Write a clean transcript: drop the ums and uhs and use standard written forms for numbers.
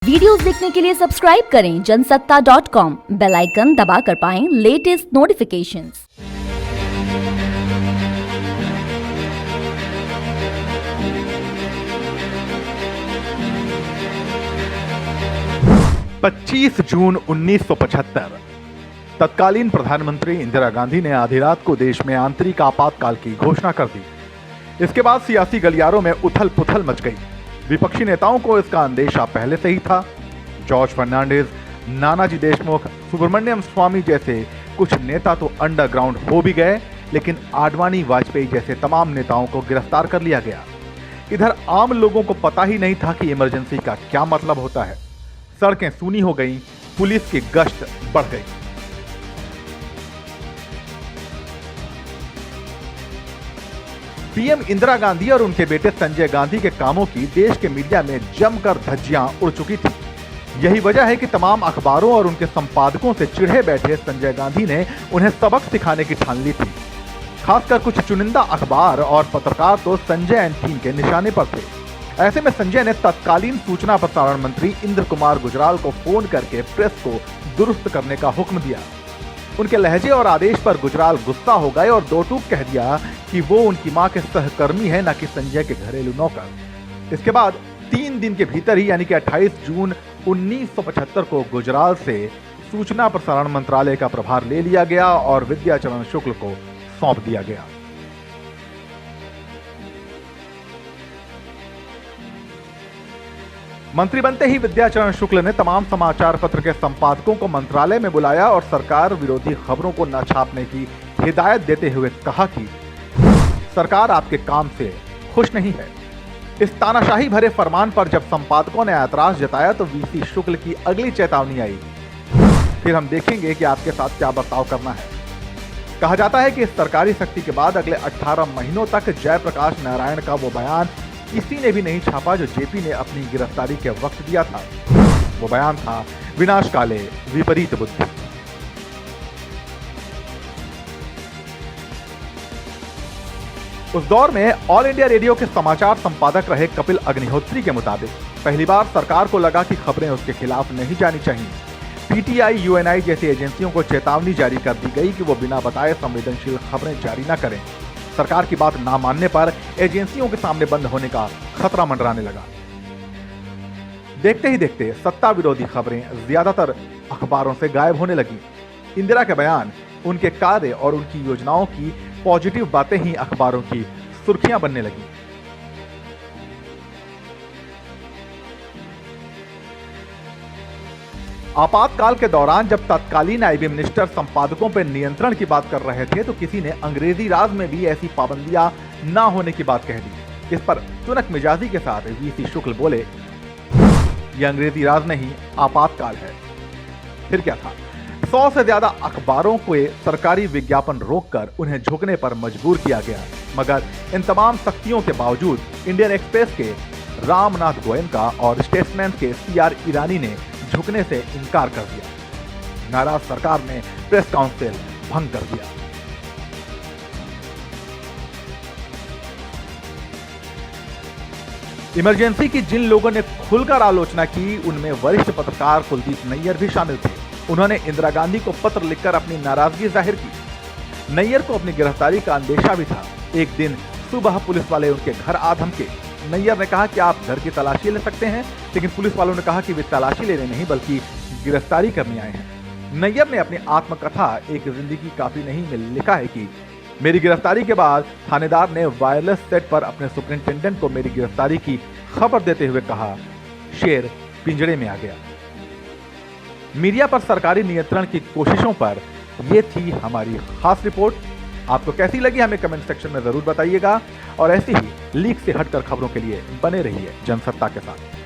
Videos देखने के लिए सब्सक्राइब करें जनसत्ता.com, बेल आइकन दबाकर पाएं लेटेस्ट नोटिफिकेशंस। पच्चीस जून 1975 तत्कालीन प्रधानमंत्री इंदिरा गांधी ने आधी रात को देश में आंतरिक आपातकाल की घोषणा कर दी। इसके बाद सियासी गलियारों में उथल पुथल मच गई। विपक्षी नेताओं को इसका अंदेशा पहले से ही था। जॉर्ज फर्नांडिस, नानाजी देशमुख, सुब्रमण्यम स्वामी जैसे कुछ नेता तो अंडरग्राउंड हो भी गए, लेकिन आडवाणी, वाजपेयी जैसे तमाम नेताओं को गिरफ्तार कर लिया गया। इधर आम लोगों को पता ही नहीं था कि इमरजेंसी का क्या मतलब होता है। सड़कें सूनी हो गईं, पुलिस की गश्त बढ़ गई। पीएम इंदिरा गांधी और उनके बेटे संजय गांधी के कामों की देश के मीडिया में जमकर धज्जियां उड़ चुकी थी। यही वजह है कि तमाम अखबारों और उनके संपादकों से चिढ़े बैठे संजय गांधी ने उन्हें सबक सिखाने की ठान ली थी। खासकर कुछ चुनिंदा अखबार और पत्रकार तो संजय एंड टीम के निशाने पर थे। ऐसे में संजय ने तत्कालीन सूचना प्रसारण मंत्री इंद्र कुमार गुजराल को फोन करके प्रेस को दुरुस्त करने का हुक्म दिया। उनके लहजे और आदेश पर गुजराल गुस्सा हो गए और दो टूक कह दिया कि वो उनकी मां के सहकर्मी है, न कि संजय के घरेलू नौकर। इसके बाद 3 दिन के भीतर ही यानी कि 28 जून 1975 को गुजराल से सूचना प्रसारण मंत्रालय का प्रभार ले लिया गया और विद्याचरण शुक्ल को सौंप दिया गया। मंत्री बनते ही विद्याचरण शुक्ल ने तमाम समाचार पत्र के संपादकों को मंत्रालय में बुलाया और सरकार विरोधी खबरों को न छापने की हिदायत देते हुए कहा कि सरकार आपके काम से खुश नहीं है। इस तानाशाही भरे फरमान पर जब संपादकों ने ऐतराज जताया तो वीसी शुक्ल की अगली चेतावनी आई, फिर हम देखेंगे कि आपके साथ क्या बर्ताव करना है। कहा जाता है कि इस सरकारी सख्ती के बाद अगले 18 महीनों तक जयप्रकाश नारायण का वो बयान किसी ने भी नहीं छापा जो जेपी ने अपनी गिरफ्तारी के वक्त दिया था। वो बयान था विनाश काले विपरीत बुद्धि। उस दौर में ऑल इंडिया रेडियो के समाचार संपादक रहे कपिल अग्निहोत्री के मुताबिक पहली बार सरकार को लगा कि खबरें उसके खिलाफ नहीं जानी चाहिए। पीटीआई, यूएनआई जैसी एजेंसियों को चेतावनी जारी कर दी गई कि वो बिना बताए संवेदनशील खबरें जारी न करें। सरकार की बात ना मानने पर एजेंसियों के सामने बंद होने का खतरा मंडराने लगा। देखते ही देखते सत्ता विरोधी खबरें ज्यादातर अखबारों से गायब होने लगी। इंदिरा के बयान, उनके कार्य और उनकी योजनाओं की पॉजिटिव बातें ही अखबारों की सुर्खियां बनने लगी। आपातकाल के दौरान जब तत्कालीन आईबी मिनिस्टर संपादकों पर नियंत्रण की बात कर रहे थे तो किसी ने अंग्रेजी राज में भी ऐसी पाबंदियां ना होने की बात कह दी। इस पर तुनक मिजाजी के साथ वीसी शुक्ल बोले, यह अंग्रेजी राज नहीं, आपातकाल है। फिर क्या था, 100 से ज्यादा अखबारों को सरकारी विज्ञापन रोककर उन्हें झुकने पर मजबूर किया गया। मगर इन तमाम सख्तियों के बावजूद इंडियन एक्सप्रेस के रामनाथ गोयनका और स्टेट्समैन के सीआर ईरानी ने झुकने से इनकार कर दिया। नाराज सरकार ने प्रेस काउंसिल भंग कर दिया। इमरजेंसी की जिन लोगों ने खुलकर आलोचना की उनमें वरिष्ठ पत्रकार कुलदीप नैयर भी शामिल थे। उन्होंने इंदिरा गांधी को पत्र लिखकर अपनी नाराजगी जाहिर की। नैयर को अपनी गिरफ्तारी का अंदेशा भी था। एक दिन सुबह पुलिस वाले उनके घर आ धमके। नैयर ने कहा कि आप घर की तलाशी ले सकते हैं, लेकिन पुलिस वालों ने कहा कि वे तलाशी लेने नहीं बल्कि गिरफ्तारी करने आए हैं। नैयर ने अपनी आत्मकथा एक जिंदगी काफी नहीं में लिखा है कि मेरी गिरफ्तारी के बाद थानेदार ने वायरलेस सेट पर अपने सुपरिंटेंडेंट को मेरी गिरफ्तारी की खबर देते हुए कहा, शेर पिंजड़े में आ गया। मीडिया पर सरकारी नियंत्रण की कोशिशों पर यह थी हमारी खास रिपोर्ट। आपको कैसी लगी हमें कमेंट सेक्शन में जरूर बताइएगा और ऐसी ही लीक से हटकर खबरों के लिए बने रहिए जनसत्ता के साथ।